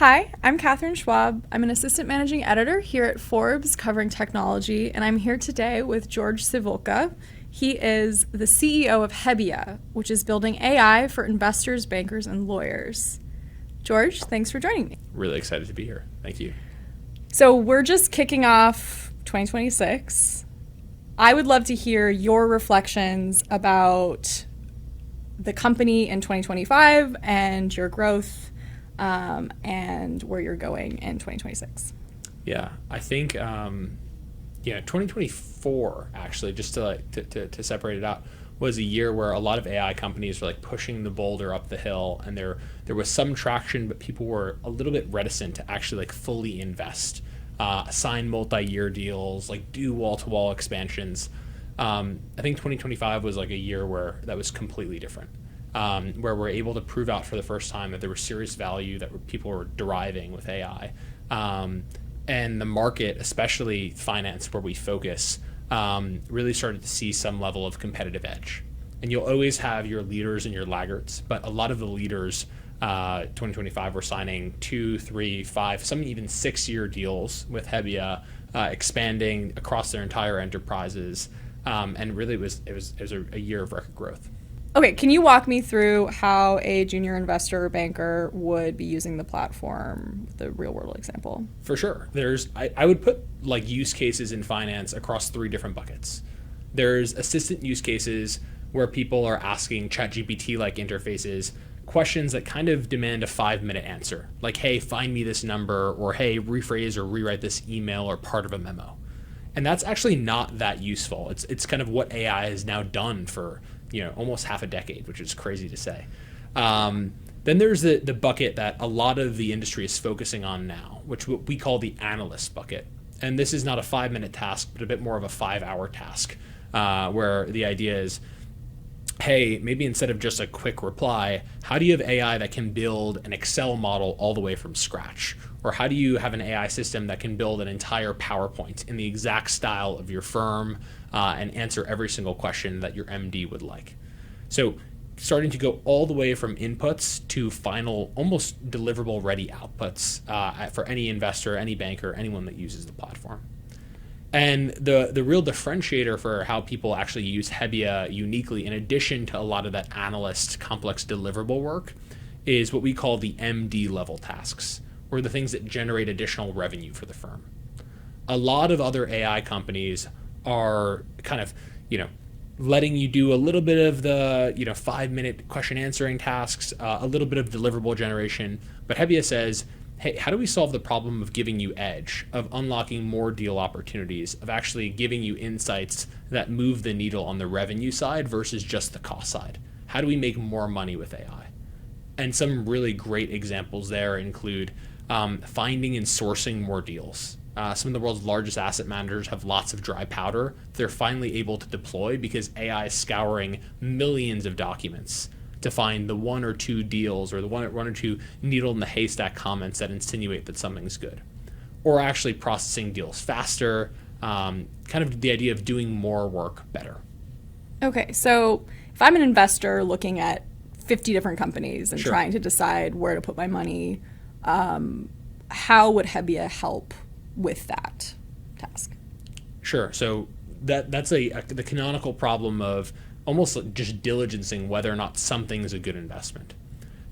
Hi, I'm Katherine Schwab. I'm an assistant managing editor here at Forbes covering technology, and I'm here today with George Sivulka. He is the CEO of Hebbia, which is building AI for investors, bankers, and lawyers. George, thanks for joining me. Really excited to be here. Thank you. So we're just kicking off 2026. I would love to hear your reflections about the company in 2025 and your growth and where you're going in 2026. Yeah, I think 2024 actually, just to separate it out, was a year where a lot of AI companies were like pushing the boulder up the hill, and there was some traction, but people were a little bit reticent to actually like fully invest, sign multi-year deals, like do wall-to-wall expansions. I think 2025 was like a year where that was completely different. Where we're able to prove out for the first time that there was serious value that people were deriving with AI. And the market, especially finance, where we focus, really started to see some level of competitive edge. And you'll always have your leaders and your laggards, but a lot of the leaders, 2025, were signing 2, 3, 5, some even 6-year deals with Hebbia, expanding across their entire enterprises. And really it was a year of record growth. Okay, can you walk me through how a junior investor or banker would be using the platform, the real world example? For sure. I would put like use cases in finance across 3 different buckets. There's assistant use cases where people are asking ChatGPT-like interfaces questions that kind of demand a 5-minute answer. Like, hey, find me this number, or hey, rephrase or rewrite this email or part of a memo. And that's actually not that useful. It's kind of what AI has now done for almost half a decade, which is crazy to say. Then there's the bucket that a lot of the industry is focusing on now, which what we call the analyst bucket. And this is not a 5-minute task, but a bit more of a 5-hour task, where the idea is, hey, maybe instead of just a quick reply, how do you have AI that can build an Excel model all the way from scratch? Or how do you have an AI system that can build an entire PowerPoint in the exact style of your firm and answer every single question that your MD would like? So starting to go all the way from inputs to final, almost deliverable ready outputs for any investor, any banker, anyone that uses the platform. And the real differentiator for how people actually use Hebbia uniquely, in addition to a lot of that analyst complex deliverable work, is what we call the MD level tasks, or the things that generate additional revenue for the firm. A lot of other AI companies are kind of, letting you do a little bit of the, 5-minute question answering tasks, a little bit of deliverable generation. But Hebbia says, hey, how do we solve the problem of giving you edge, of unlocking more deal opportunities, of actually giving you insights that move the needle on the revenue side versus just the cost side? How do we make more money with AI? And some really great examples there include finding and sourcing more deals. Some of the world's largest asset managers have lots of dry powder they're finally able to deploy because AI is scouring millions of documents to find the 1 or 2 deals or the one or 2 needle in the haystack comments that insinuate that something's good. Or actually processing deals faster, kind of the idea of doing more work better. Okay, so if I'm an investor looking at 50 different companies and Sure. trying to decide where to put my money, how would Hebbia help with that task? Sure. So that's the canonical problem of almost like just diligencing whether or not something is a good investment.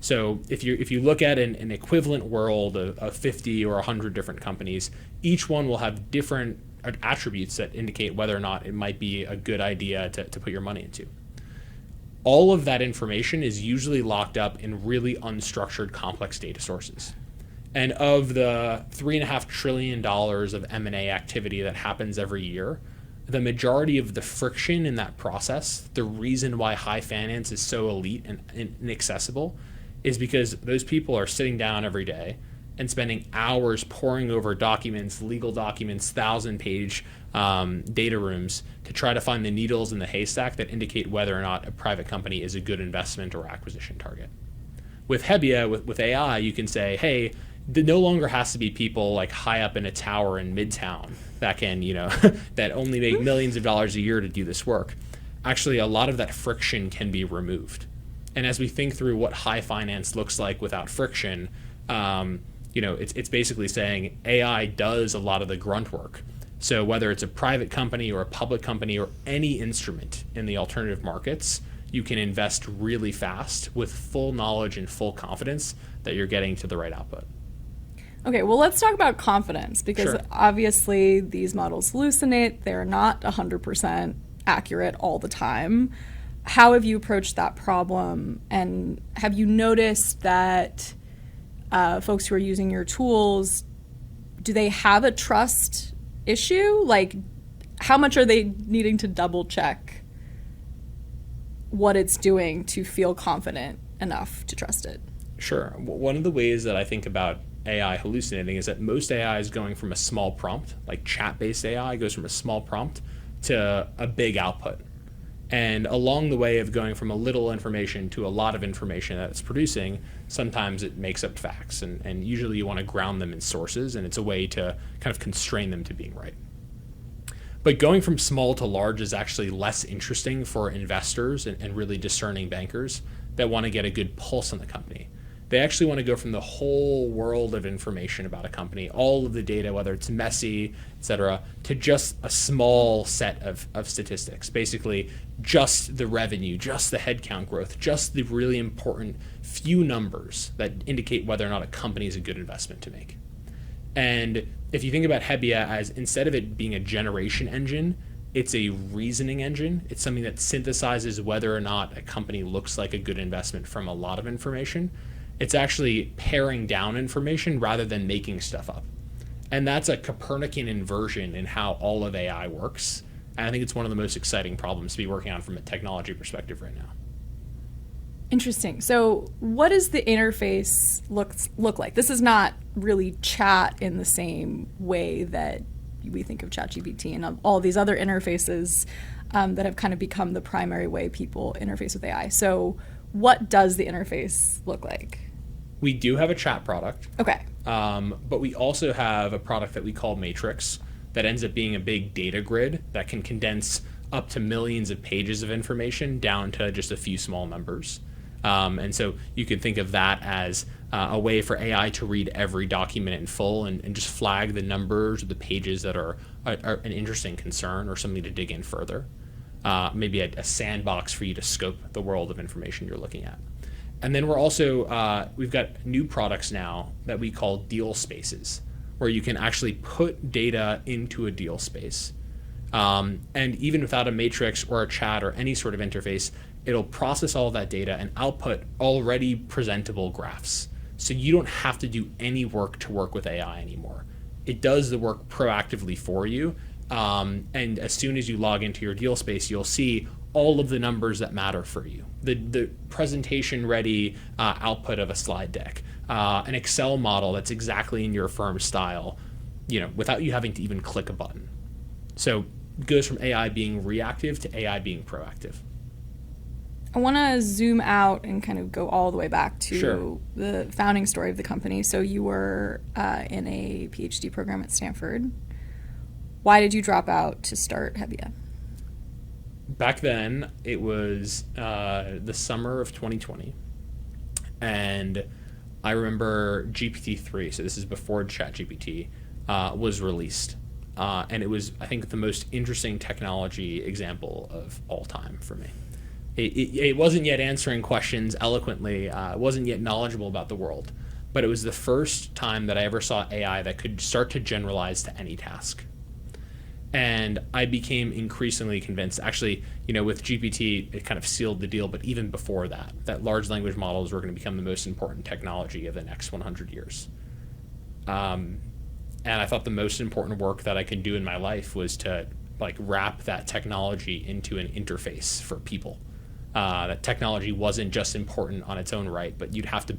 So if you look at an equivalent world of 50 or 100 different companies, each one will have different attributes that indicate whether or not it might be a good idea to put your money into. All of that information is usually locked up in really unstructured, complex data sources. And of the $3.5 trillion of M&A activity that happens every year, the majority of the friction in that process, the reason why high finance is so elite and inaccessible, is because those people are sitting down every day and spending hours poring over documents, legal documents, 1,000-page data rooms to try to find the needles in the haystack that indicate whether or not a private company is a good investment or acquisition target. With Hebbia, with AI, you can say, hey, there no longer has to be people like high up in a tower in Midtown that can, that only make millions of dollars a year to do this work. Actually, a lot of that friction can be removed. And as we think through what high finance looks like without friction, It's basically saying AI does a lot of the grunt work. So whether it's a private company or a public company or any instrument in the alternative markets, you can invest really fast with full knowledge and full confidence that you're getting to the right output. Okay, well, let's talk about confidence, because Sure. obviously these models hallucinate. They're not 100% accurate all the time. How have you approached that problem? And have you noticed that folks who are using your tools, do they have a trust issue? Like, how much are they needing to double check what it's doing to feel confident enough to trust it? Sure. One of the ways that I think about AI hallucinating is that most AI is going from a small prompt, like chat-based AI goes from a small prompt to a big output. And along the way of going from a little information to a lot of information that it's producing, sometimes it makes up facts. And usually you want to ground them in sources, and it's a way to kind of constrain them to being right. But going from small to large is actually less interesting for investors and really discerning bankers that want to get a good pulse on the company. They actually want to go from the whole world of information about a company, all of the data, whether it's messy, et cetera, to just a small set of statistics. Basically, just the revenue, just the headcount growth, just the really important few numbers that indicate whether or not a company is a good investment to make. And if you think about Hebbia as, instead of it being a generation engine, it's a reasoning engine. It's something that synthesizes whether or not a company looks like a good investment from a lot of information. It's actually paring down information rather than making stuff up. And that's a Copernican inversion in how all of AI works. And I think it's one of the most exciting problems to be working on from a technology perspective right now. Interesting. So what does the interface look like? This is not really chat in the same way that we think of ChatGPT and all these other interfaces that have kind of become the primary way people interface with AI. So what does the interface look like? We do have a chat product. Okay. But we also have a product that we call Matrix that ends up being a big data grid that can condense up to millions of pages of information down to just a few small numbers. And so you can think of that as a way for AI to read every document in full and just flag the numbers or the pages that are an interesting concern or something to dig in further. Maybe a sandbox for you to scope the world of information you're looking at. And then we're also, we've got new products now that we call deal spaces, where you can actually put data into a deal space. And even without a matrix or a chat or any sort of interface, it'll process all of that data and output already presentable graphs. So you don't have to do any work to work with AI anymore. It does the work proactively for you. And as soon as you log into your deal space, you'll see all of the numbers that matter for you. The presentation ready output of a slide deck, an Excel model that's exactly in your firm's style, without you having to even click a button. So it goes from AI being reactive to AI being proactive. I want to zoom out and kind of go all the way back to Sure. the founding story of the company. So you were in a PhD program at Stanford. Why did you drop out to start Hebbia? Back then, it was the summer of 2020, and I remember GPT-3, so this is before ChatGPT, was released. And it was, I think, the most interesting technology example of all time for me. It wasn't yet answering questions eloquently, it wasn't yet knowledgeable about the world, but it was the first time that I ever saw AI that could start to generalize to any task. And I became increasingly convinced, actually, with GPT, it kind of sealed the deal, but even before that large language models were going to become the most important technology of the next 100 years. And I thought the most important work that I could do in my life was to wrap that technology into an interface for people. That technology wasn't just important on its own right, but you'd have to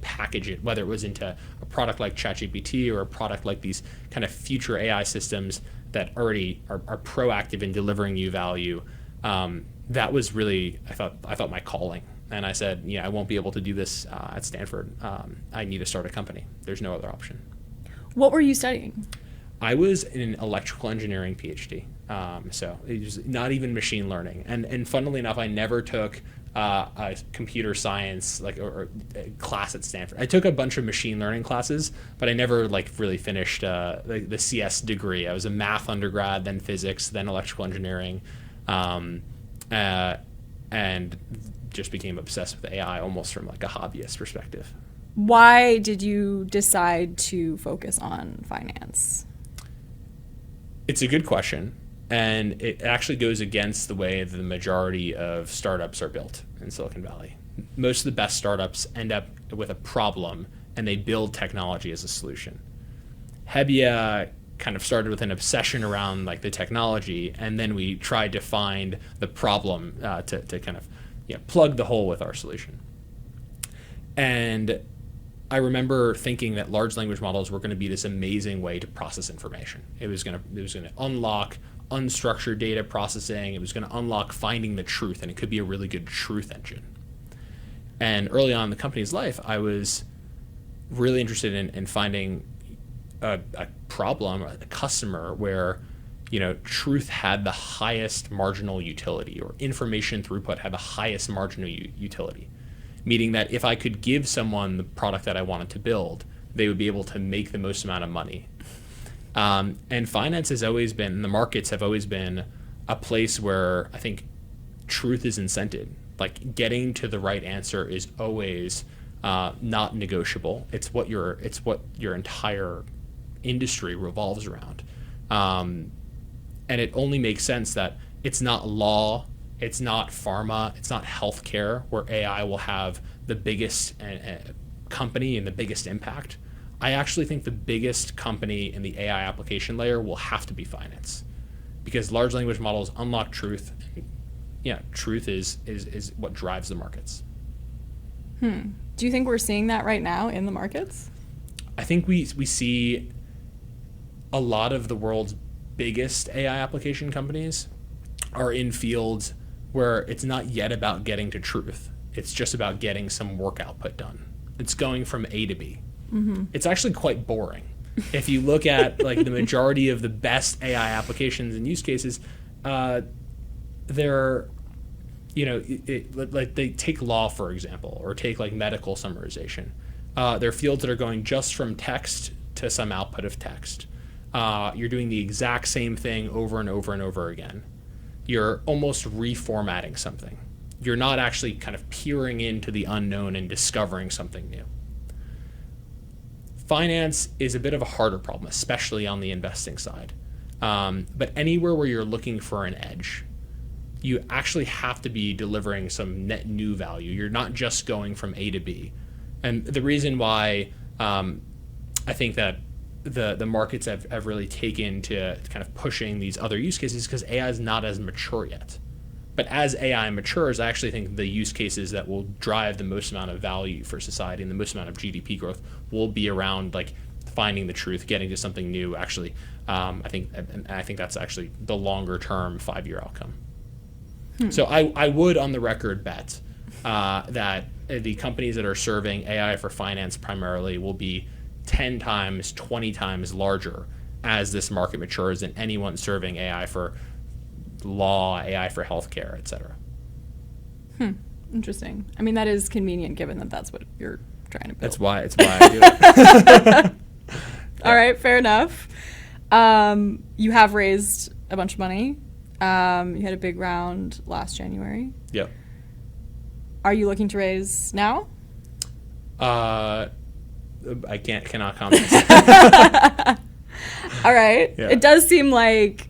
package it, whether it was into a product like ChatGPT or a product like these kind of future AI systems that already are proactive in delivering you value. That was really, I thought my calling. And I said, I won't be able to do this at Stanford. I need to start a company. There's no other option. What were you studying? I was in an electrical engineering PhD. So it was not even machine learning. And funnily enough, I never took a computer science or a class at Stanford. I took a bunch of machine learning classes, but I never really finished the CS degree. I was a math undergrad, then physics, then electrical engineering, and just became obsessed with AI almost from a hobbyist perspective. Why did you decide to focus on finance? It's a good question. And it actually goes against the way the majority of startups are built in Silicon Valley. Most of the best startups end up with a problem and they build technology as a solution. Hebbia kind of started with an obsession around the technology, and then we tried to find the problem to kind of plug the hole with our solution. And I remember thinking that large language models were going to be this amazing way to process information. It was going to unlock unstructured data processing. It was going to unlock finding the truth, and it could be a really good truth engine. And early on in the company's life, I was really interested in finding a problem, a customer where truth had the highest marginal utility, or information throughput had the highest marginal utility. Meaning that if I could give someone the product that I wanted to build, they would be able to make the most amount of money. And finance has always been, and the markets have always been, a place where I think truth is incented. Getting to the right answer is always not negotiable. It's what your entire industry revolves around. And it only makes sense that it's not law, it's not pharma, it's not healthcare where AI will have the biggest company and the biggest impact. I actually think the biggest company in the AI application layer will have to be finance, because large language models unlock truth. Truth is what drives the markets. Do you think we're seeing that right now in the markets? I think we see a lot of the world's biggest AI application companies are in fields where it's not yet about getting to truth. It's just about getting some work output done. It's going from A to B. Mm-hmm. It's actually quite boring. If you look at the majority of the best AI applications and use cases, they're, they take law, for example, or take medical summarization. They're fields that are going just from text to some output of text. You're doing the exact same thing over and over and over again. You're almost reformatting something. You're not actually kind of peering into the unknown and discovering something new. Finance is a bit of a harder problem, especially on the investing side. But anywhere where you're looking for an edge, you actually have to be delivering some net new value. You're not just going from A to B. And the reason why I think that the markets have really taken to kind of pushing these other use cases because AI is not as mature yet. But as AI matures, I actually think the use cases that will drive the most amount of value for society and the most amount of GDP growth will be around finding the truth, getting to something new. Actually, I think that's actually the longer term 5-year outcome. So I would, on the record, bet that the companies that are serving AI for finance primarily will be 10 times, 20 times larger as this market matures than anyone serving AI for law, AI for healthcare, et cetera. Interesting. I mean, that is convenient given that that's what you're trying to build. It's why I do it. All right, fair enough. You have raised a bunch of money. You had a big round last January. Yep. Are you looking to raise now? I cannot comment. All right. Yeah. It does seem like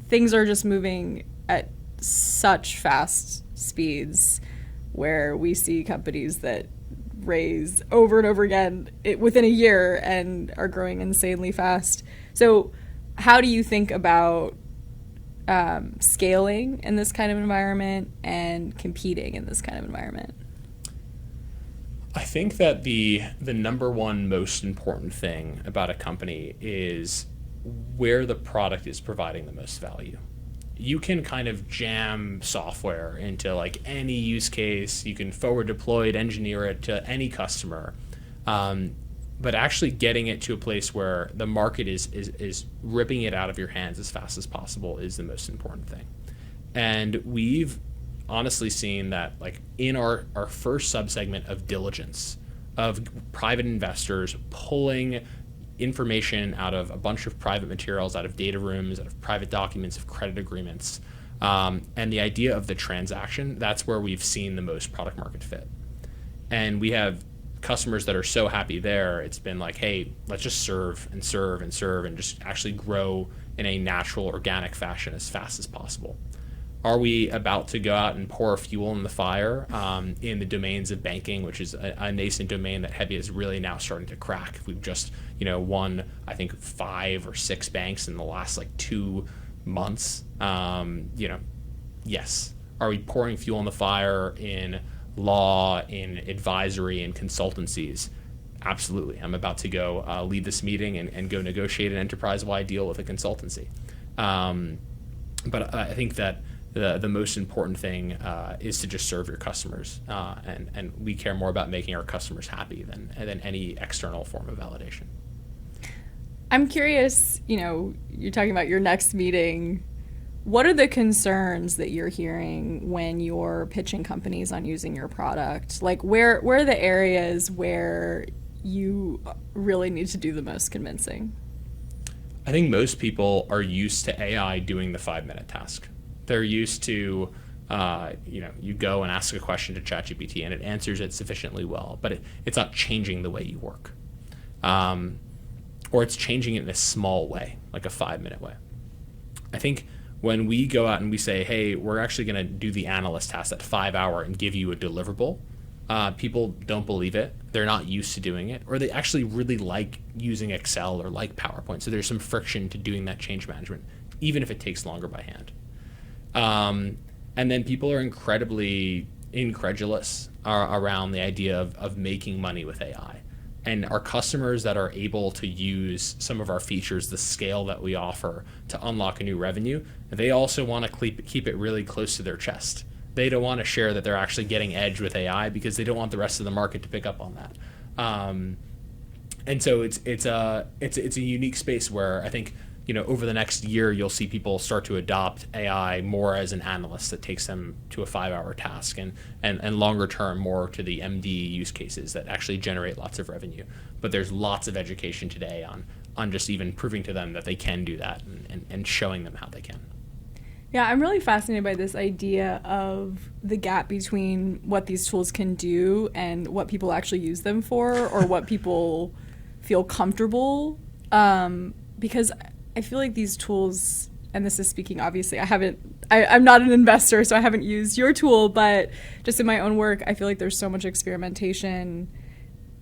things are just moving at such fast speeds where we see companies that raise over and over again within a year and are growing insanely fast. So how do you think about scaling in this kind of environment and competing in this kind of environment? I think that the number one most important thing about a company is where the product is providing the most value. You can kind of jam software into any use case. You can forward deploy it, engineer it to any customer. But actually getting it to a place where the market is ripping it out of your hands as fast as possible is the most important thing. And we've honestly seen that like in our first subsegment of diligence of private investors pulling information out of a bunch of private materials, out of data rooms, out of private documents, of credit agreements, and the idea of the transaction, that's where we've seen the most product market fit. And we have customers that are so happy there. It's been like, hey, let's just serve and serve and serve and just actually grow in a natural, organic fashion as fast as possible. Are we about to go out and pour fuel in the fire in the domains of banking, which is a nascent domain that Hebbia is really now starting to crack? We've just, won, I think, 5 or 6 banks in the last 2 months. Yes. Are we pouring fuel in the fire in law, in advisory, in consultancies? Absolutely. I'm about to go lead this meeting and go negotiate an enterprise-wide deal with a consultancy. But I think that the most important thing is to just serve your customers, and we care more about making our customers happy than any external form of validation. I'm curious, you're talking about your next meeting. What are the concerns that you're hearing when you're pitching companies on using your product? Like, where are the areas where you really need to do the most convincing? I think most people are used to AI doing the 5-minute task. They're used to, you go and ask a question to ChatGPT and it answers it sufficiently well, but it's not changing the way you work. Or it's changing it in a small way, like a 5-minute way. I think when we go out and we say, hey, we're actually going to do the analyst task at 5 hour and give you a deliverable, people don't believe it. They're not used to doing it, or they actually really like using Excel or like PowerPoint. So there's some friction to doing that change management, even if it takes longer by hand. And then people are incredibly incredulous around the idea of making money with AI. And our customers that are able to use some of our features, the scale that we offer to unlock a new revenue, they also want to keep it really close to their chest. They don't want to share that they're actually getting edge with AI because they don't want the rest of the market to pick up on that. And so it's a unique space where I think, over the next year, you'll see people start to adopt AI more as an analyst that takes them to a 5-hour task, and longer term more to the MD use cases that actually generate lots of revenue. But there's lots of education today on just even proving to them that they can do that and showing them how they can. Yeah, I'm really fascinated by this idea of the gap between what these tools can do and what people actually use them for, or what people feel comfortable. Because I feel like these tools, and this is speaking obviously, I'm not an investor, so I haven't used your tool, but just in my own work, I feel like there's so much experimentation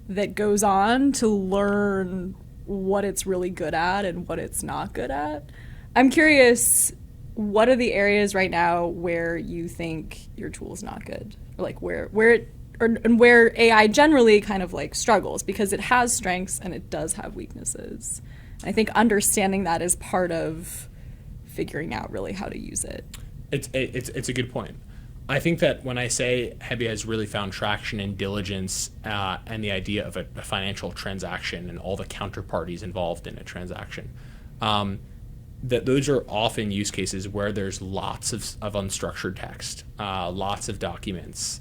that goes on to learn what it's really good at and what it's not good at. I'm curious, what are the areas right now where you think your tool is not good? Or like where AI generally kind of struggles, because it has strengths and it does have weaknesses. I think understanding that is part of figuring out really how to use it. It's a good point. I think that when I say Hebbia has really found traction in diligence and the idea of a financial transaction and all the counterparties involved in a transaction, that those are often use cases where there's lots of unstructured text, lots of documents,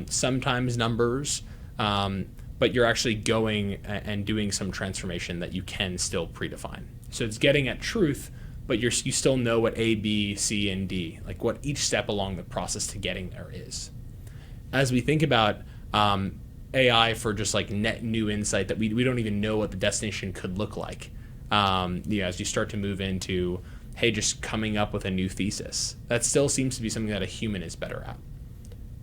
sometimes numbers, but you're actually going and doing some transformation that you can still predefine. So it's getting at truth, but you still know what A, B, C, and D, like what each step along the process to getting there is. As we think about AI for just net new insight that we don't even know what the destination could look like, as you start to move into, hey, just coming up with a new thesis, that still seems to be something that a human is better at.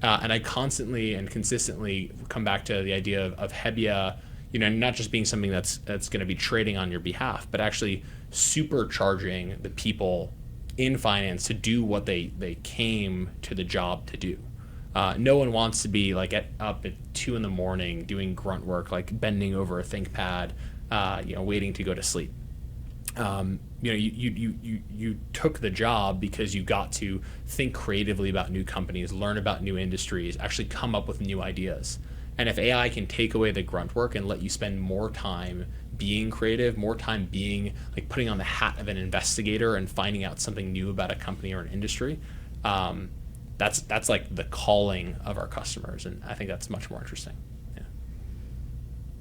And I constantly and consistently come back to the idea of Hebbia, not just being something that's going to be trading on your behalf, but actually supercharging the people in finance to do what they came to the job to do. No one wants to be up at 2 a.m. doing grunt work, bending over a ThinkPad, waiting to go to sleep. You took the job because you got to think creatively about new companies, learn about new industries, actually come up with new ideas. And if AI can take away the grunt work and let you spend more time being creative, more time being putting on the hat of an investigator and finding out something new about a company or an industry, that's like the calling of our customers, and I think that's much more interesting. Yeah.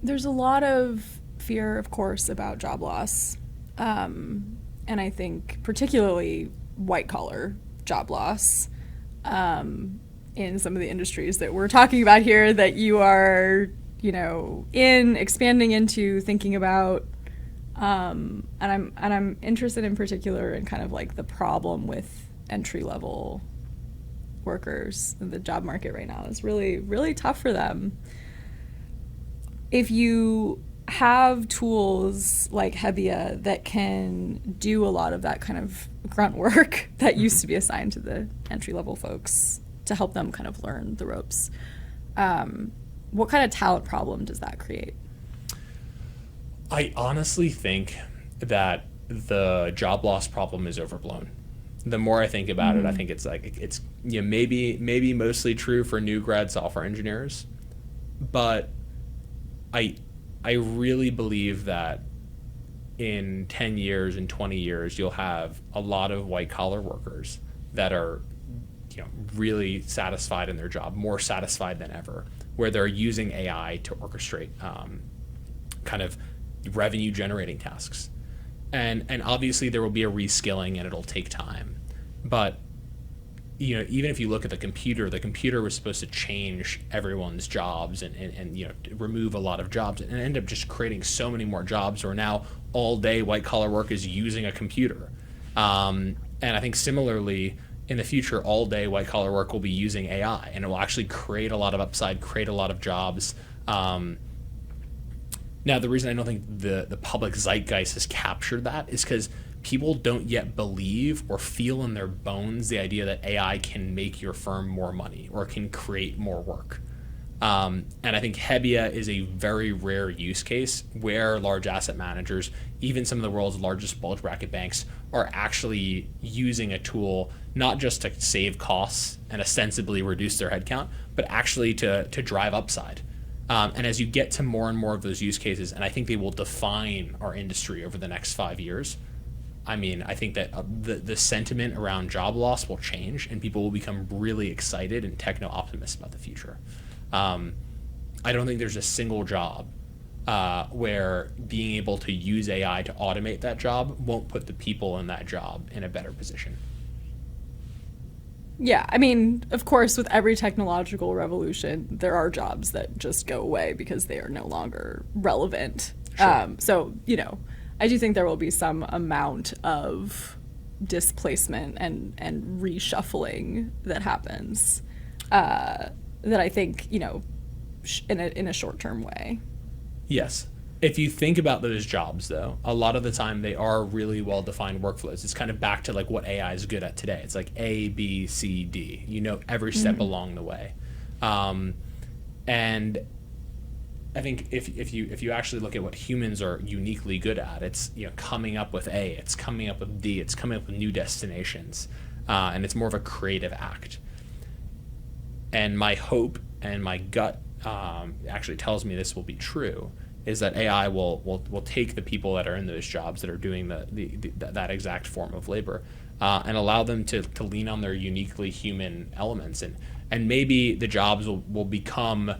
There's a lot of fear, of course, about job loss, and I think particularly white-collar job loss in some of the industries that we're talking about here that you are, expanding into, thinking about, and I'm interested in particular in kind of like the problem with entry-level workers. The job market right now is really, really tough for them. If you have tools like Hebbia that can do a lot of that kind of grunt work that used to be assigned to the entry-level folks to help them kind of learn the ropes, what kind of talent problem does that create? I honestly think that the job loss problem is overblown. The more I think about it, I think it's maybe mostly true for new grad software engineers, but I really believe that in 10 years and 20 years, you'll have a lot of white collar workers that are, really satisfied in their job, more satisfied than ever, where they're using AI to orchestrate kind of revenue generating tasks. And obviously there will be a reskilling and it'll take time. But even if you look at the computer was supposed to change everyone's jobs and remove a lot of jobs and end up just creating so many more jobs where now all day white collar work is using a computer. And I think similarly in the future, all day white collar work will be using AI, and it will actually create a lot of upside, create a lot of jobs. Now, the reason I don't think the public zeitgeist has captured that is because people don't yet believe or feel in their bones the idea that AI can make your firm more money or can create more work. And I think Hebbia is a very rare use case where large asset managers, even some of the world's largest bulge bracket banks, are actually using a tool not just to save costs and ostensibly reduce their headcount, but actually to drive upside. And as you get to more and more of those use cases, and I think they will define our industry over the next 5 years, I think that the sentiment around job loss will change and people will become really excited and techno-optimists about the future. I don't think there's a single job where being able to use AI to automate that job won't put the people in that job in a better position. Yeah, of course, with every technological revolution, there are jobs that just go away because they are no longer relevant. Sure. So, I do think there will be some amount of displacement and reshuffling that happens that I think, in a short-term way. Yes. If you think about those jobs, though, a lot of the time they are really well-defined workflows. It's kind of back to like what AI is good at today. It's like A, B, C, D. Every step along the way. And I think if you actually look at what humans are uniquely good at, it's coming up with A, it's coming up with D, it's coming up with new destinations, and it's more of a creative act. And my hope and my gut actually tells me this will be true, is that AI will take the people that are in those jobs that are doing that exact form of labor and allow them to lean on their uniquely human elements, and maybe the jobs will become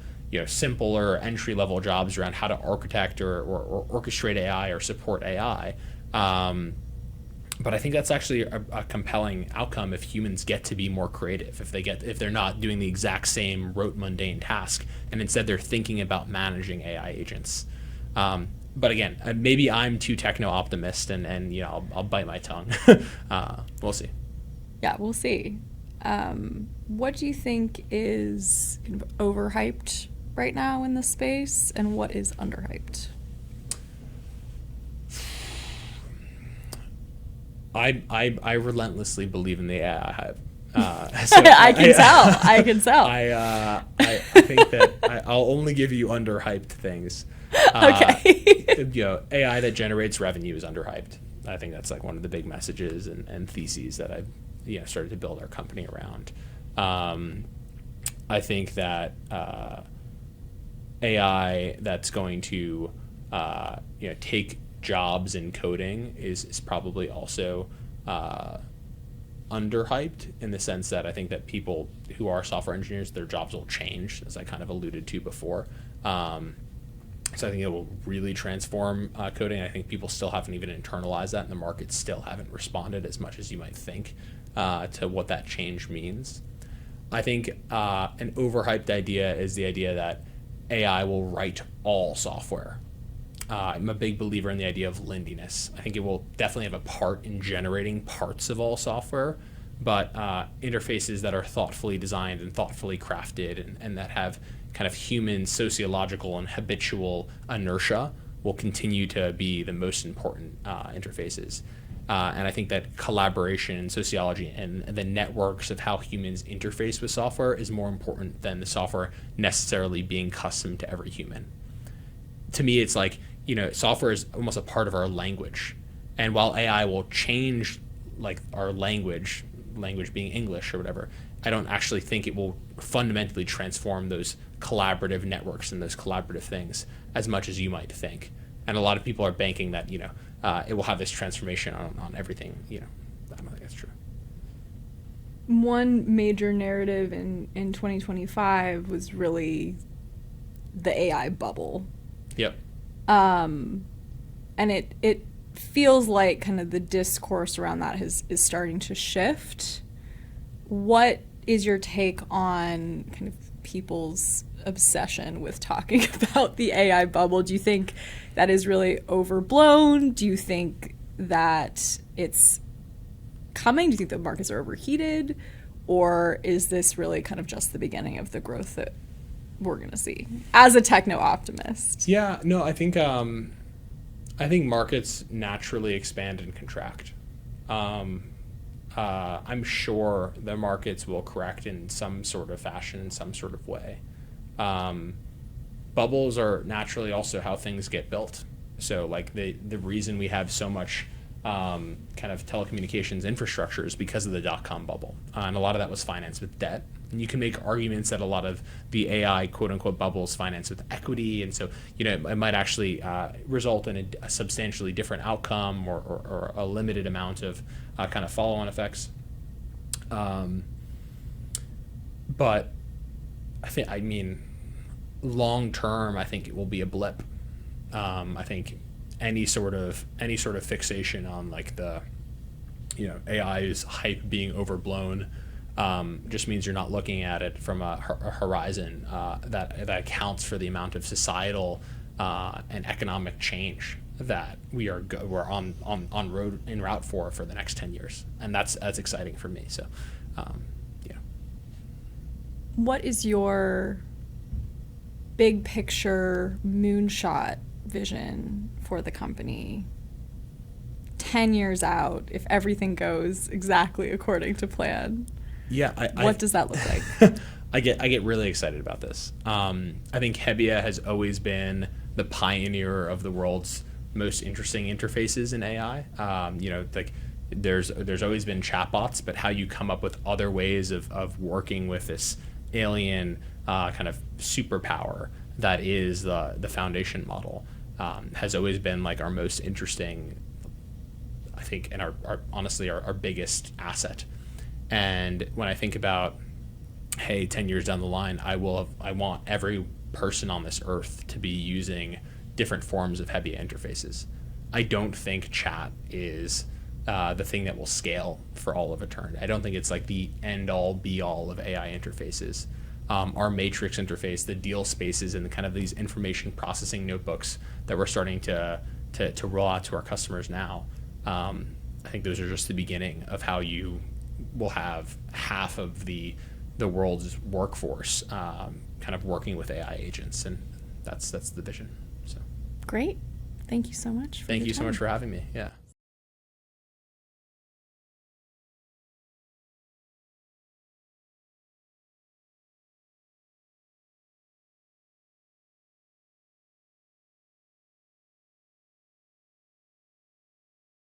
simpler entry-level jobs around how to architect or orchestrate AI or support AI. But I think that's actually a compelling outcome if humans get to be more creative, if they're not doing the exact same rote mundane task, and instead they're thinking about managing AI agents. But again, maybe I'm too techno-optimist, and I'll bite my tongue. We'll see. Yeah, we'll see. What do you think is kind of overhyped right now in the space, and what is underhyped? I relentlessly believe in the AI hype. I can tell. I think that I'll only give you underhyped things. Okay. AI that generates revenue is underhyped. I think that's like one of the big messages and theses that I've started to build our company around. I think that AI that's going to take jobs in coding is probably also underhyped in the sense that I think that people who are software engineers, their jobs will change, as I kind of alluded to before. So I think it will really transform coding. I think people still haven't even internalized that, and the markets still haven't responded as much as you might think to what that change means. I think an overhyped idea is the idea that AI will write all software. I'm a big believer in the idea of lindiness. I think it will definitely have a part in generating parts of all software, but interfaces that are thoughtfully designed and thoughtfully crafted and that have kind of human sociological and habitual inertia will continue to be the most important interfaces. And I think that collaboration and sociology and the networks of how humans interface with software is more important than the software necessarily being custom to every human. To me, it's like, software is almost a part of our language. And while AI will change like our language being English or whatever, I don't actually think it will fundamentally transform those collaborative networks and those collaborative things as much as you might think. And a lot of people are banking that, it will have this transformation on everything. I don't think that's true. One major narrative in 2025 was really the AI bubble. Yep. And it feels like kind of the discourse around that is starting to shift. What is your take on kind of people's obsession with talking about the AI bubble? Do you think that is really overblown? Do you think that it's coming? Do you think the markets are overheated? Or is this really kind of just the beginning of the growth that we're going to see as a techno optimist? Yeah, no, I think markets naturally expand and contract. I'm sure the markets will correct in some sort of fashion, in some sort of way. Bubbles are naturally also how things get built. So like the reason we have so much kind of telecommunications infrastructure is because of the dot-com bubble. And a lot of that was financed with debt. And you can make arguments that a lot of the AI quote-unquote bubbles financed with equity. And so, it might actually result in a substantially different outcome or a limited amount of kind of follow-on effects. But long term, I think it will be a blip. I think any sort of fixation on like the, AI's hype being overblown just means you're not looking at it from a horizon that accounts for the amount of societal and economic change that we're en route for the next 10 years, and that's exciting for me. So, What is your big picture moonshot vision for the company 10 years out, if everything goes exactly according to plan? Yeah, what does that look like? I get really excited about this. I think Hebbia has always been the pioneer of the world's most interesting interfaces in AI. Like there's always been chatbots, but how you come up with other ways of working with this alien kind of superpower that is the foundation model has always been like our most interesting, I think, and our honestly our biggest asset. And when I think about, hey, 10 years down the line, I want every person on this earth to be using different forms of Hebbia interfaces. I don't think chat is the thing that will scale for all of eternity. I don't think it's like the end-all, be-all of AI interfaces. Our matrix interface, the deal spaces, and the kind of these information processing notebooks that we're starting to roll out to our customers now, I think those are just the beginning of how you will have half of the world's workforce kind of working with AI agents, and that's the vision. So great. Thank you so much. Thank you so much for having me. Yeah.